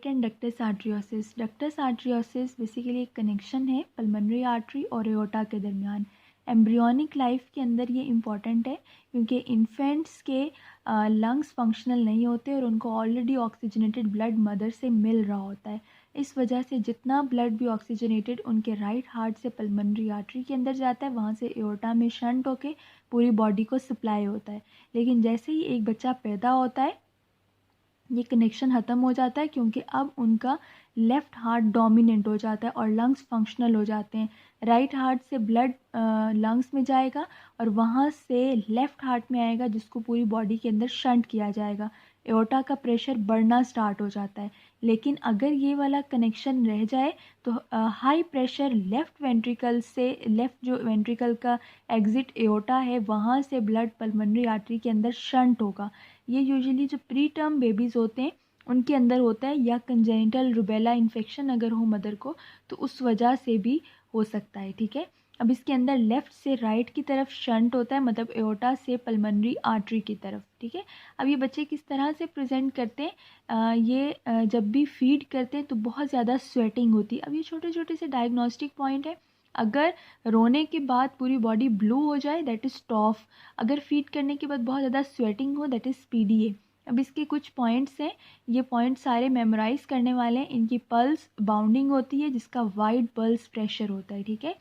Heart and ductus आर्टरियोसिस। Ductus आर्टरियोसिस basically एक connection है pulmonary artery और एओर्टा के दरमियान। एम्ब्रियोनिक लाइफ के अंदर ये इम्पॉर्टेंट है क्योंकि इन्फेंट्स के लंग्स फंक्शनल नहीं होते और उनको ऑलरेडी ऑक्सीजनेटेड ब्लड मदर से मिल रहा होता है। इस वजह से जितना ब्लड भी ऑक्सीजनेटेड उनके राइट हार्ट से पल्मोनरी आर्टरी के अंदर जाता है, वहाँ से एओर्टा में शंट होके पूरी बॉडी को सप्लाई होता है। लेकिन जैसे ही एक बच्चा पैदा होता है ये कनेक्शन ख़त्म हो जाता है क्योंकि अब उनका लेफ़्ट हार्ट डोमिनेंट हो जाता है और लंग्स फंक्शनल हो जाते हैं। राइट हार्ट से ब्लड लंग्स में जाएगा और वहाँ से लेफ़्ट हार्ट में आएगा जिसको पूरी बॉडी के अंदर शंट किया जाएगा। एओर्टा का प्रेशर बढ़ना स्टार्ट हो जाता है। लेकिन अगर ये वाला कनेक्शन रह जाए तो हाई प्रेशर लेफ़्ट वेंट्रिकल से, लेफ़्ट जो वेंट्रिकल का एग्ज़िट एओर्टा है वहाँ से ब्लड पल्मोनरी आर्टरी के अंदर शंट होगा। ये यूजुअली जो प्री टर्म बेबीज़ होते हैं उनके अंदर होता है, या कंजेनिटल रूबेला इन्फेक्शन अगर हो मदर को तो उस वजह से भी हो सकता है। ठीक है, अब इसके अंदर लेफ़्ट से राइट की तरफ शंट होता है, मतलब एओर्टा से पल्मोनरी आर्टरी की तरफ। ठीक है, अब ये बच्चे किस तरह से प्रेजेंट करते हैं, जब भी फीड करते हैं तो बहुत ज़्यादा स्वेटिंग होती है। अब ये छोटे छोटे से डायग्नोस्टिक पॉइंट है। अगर रोने के बाद पूरी बॉडी ब्लू हो जाए दैट इज़ टॉफ। अगर फीड करने के बाद बहुत ज़्यादा स्वेटिंग हो दैट इज़ पीडीए। अब इसके कुछ पॉइंट्स हैं, ये पॉइंट सारे मेमोराइज़ करने वाले हैं। इनकी पल्स बाउंडिंग होती है जिसका वाइड पल्स प्रेशर होता है। ठीक है,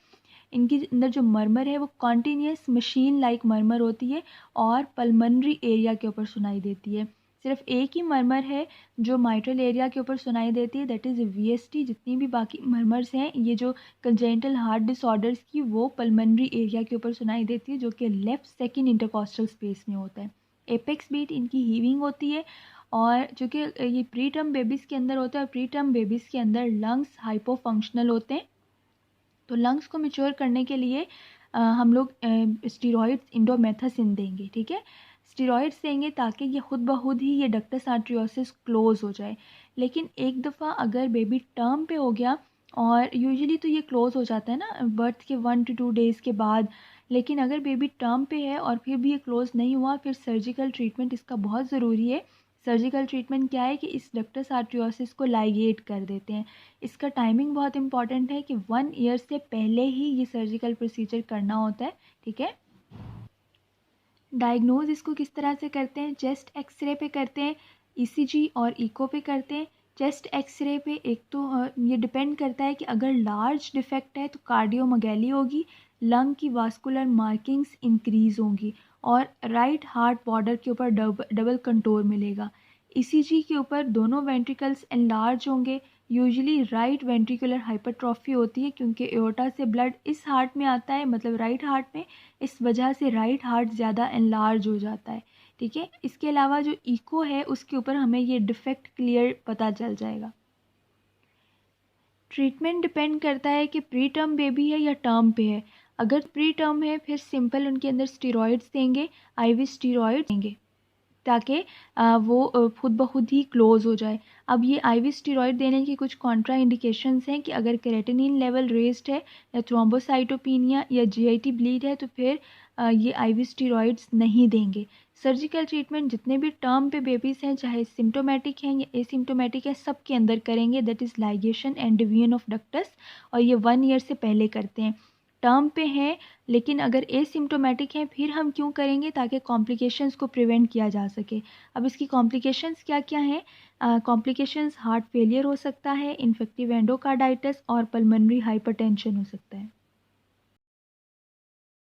इनके अंदर जो मरमर है वो कॉन्टीन्यूस मशीन लाइक मरमर होती है और पल्मोनरी एरिया के ऊपर सुनाई देती है। सिर्फ एक ही मरमर है जो माइट्रल एरिया के ऊपर सुनाई देती है, दैट इज़ वीएसटी। जितनी भी बाकी मरमर्स हैं ये जो कंजेनिटल हार्ट डिसऑर्डर्स की, वो पल्मोनरी एरिया के ऊपर सुनाई देती है जो कि लेफ्ट सेकंड इंटरकॉस्टल स्पेस में होता है। एपेक्स बीट इनकी हीविंग होती है और जो कि ये प्री टर्म बेबीज़ के अंदर होता है। और प्री टर्म बेबीज़ के अंदर लंग्स हाइपोफंक्शनल होते हैं, तो लंग्स को मैच्योर करने के लिए हम लोग स्टीरॉइड्स इंडोमेथासिन देंगे। ठीक है, स्टीरॉइड्स देंगे ताकि ये खुद ब खुद ही ये डक्टस आर्टरियोसिस क्लोज़ हो जाए। लेकिन एक दफ़ा अगर बेबी टर्म पे हो गया, और यूजुअली तो ये क्लोज़ हो जाता है ना बर्थ के 1 to 2 डेज़ के बाद, लेकिन अगर बेबी टर्म पे है और फिर भी ये क्लोज़ नहीं हुआ, फिर सर्जिकल ट्रीटमेंट इसका बहुत ज़रूरी है। सर्जिकल ट्रीटमेंट क्या है कि इस डक्टस आर्टरियोसिस को लाइगेट कर देते हैं। इसका टाइमिंग बहुत इंपॉर्टेंट है कि 1 ईयर से पहले ही ये सर्जिकल प्रोसीजर करना होता है। ठीक है, डायग्नोज इसको किस तरह से करते हैं, चेस्ट एक्सरे पे करते हैं, ईसीजी और इको पे करते हैं। चेस्ट एक्सरे पे एक तो ये डिपेंड करता है कि अगर लार्ज डिफेक्ट है तो कार्डियोमैगेली होगी, लंग की वास्कुलर मार्किंग्स इंक्रीज़ होंगी और राइट हार्ट बॉर्डर के ऊपर डबल कंटोर मिलेगा। ईसीजी के ऊपर दोनों वेंट्रिकल्स एनलार्ज होंगे। यूजुअली राइट वेंट्रिकुलर हाइपरट्रॉफी होती है क्योंकि एओर्टा से ब्लड इस हार्ट में आता है, मतलब राइट हार्ट में, इस वजह से राइट हार्ट ज़्यादा एनलार्ज हो जाता है। ठीक है, इसके अलावा जो इको है उसके ऊपर हमें ये डिफेक्ट क्लियर पता चल जाएगा। ट्रीटमेंट डिपेंड करता है कि प्री टर्म बेबी है या टर्म पे है। अगर प्री टर्म है फिर सिंपल उनके अंदर स्टीरॉइड्स देंगे, आईवी स्टीरॉइड देंगे ताकि वो खुद ब खुद ही क्लोज़ हो जाए। अब ये आईवी स्टीरॉइड देने की कुछ कॉन्ट्रा इंडिकेशंस हैं कि अगर क्रेटिनिन लेवल रेज्ड है या थ्रोम्बोसाइटोपिनिया या जीआईटी ब्लीड है तो फिर ये आईवी स्टीरॉइड्स नहीं देंगे। सर्जिकल ट्रीटमेंट जितने भी टर्म पे बेबीज़ हैं, चाहे सिम्टोमेटिक हैं या एसिम्टोमेटिक है, सब के अंदर करेंगे, that is ligation and division of ductus, और ये 1 ईयर से पहले करते हैं। टर्म पे हैं लेकिन अगर एसिम्टोमेटिक हैं फिर हम क्यों करेंगे, ताकि कॉम्प्लिकेशंस को प्रिवेंट किया जा सके। अब इसकी कॉम्प्लिकेशंस क्या क्या हैं, कॉम्प्लिकेशंस हार्ट फेलियर हो सकता है, इन्फेक्टिव एंडोकार्डाइटिस और पल्मोनरी हाइपरटेंशन हो सकता है।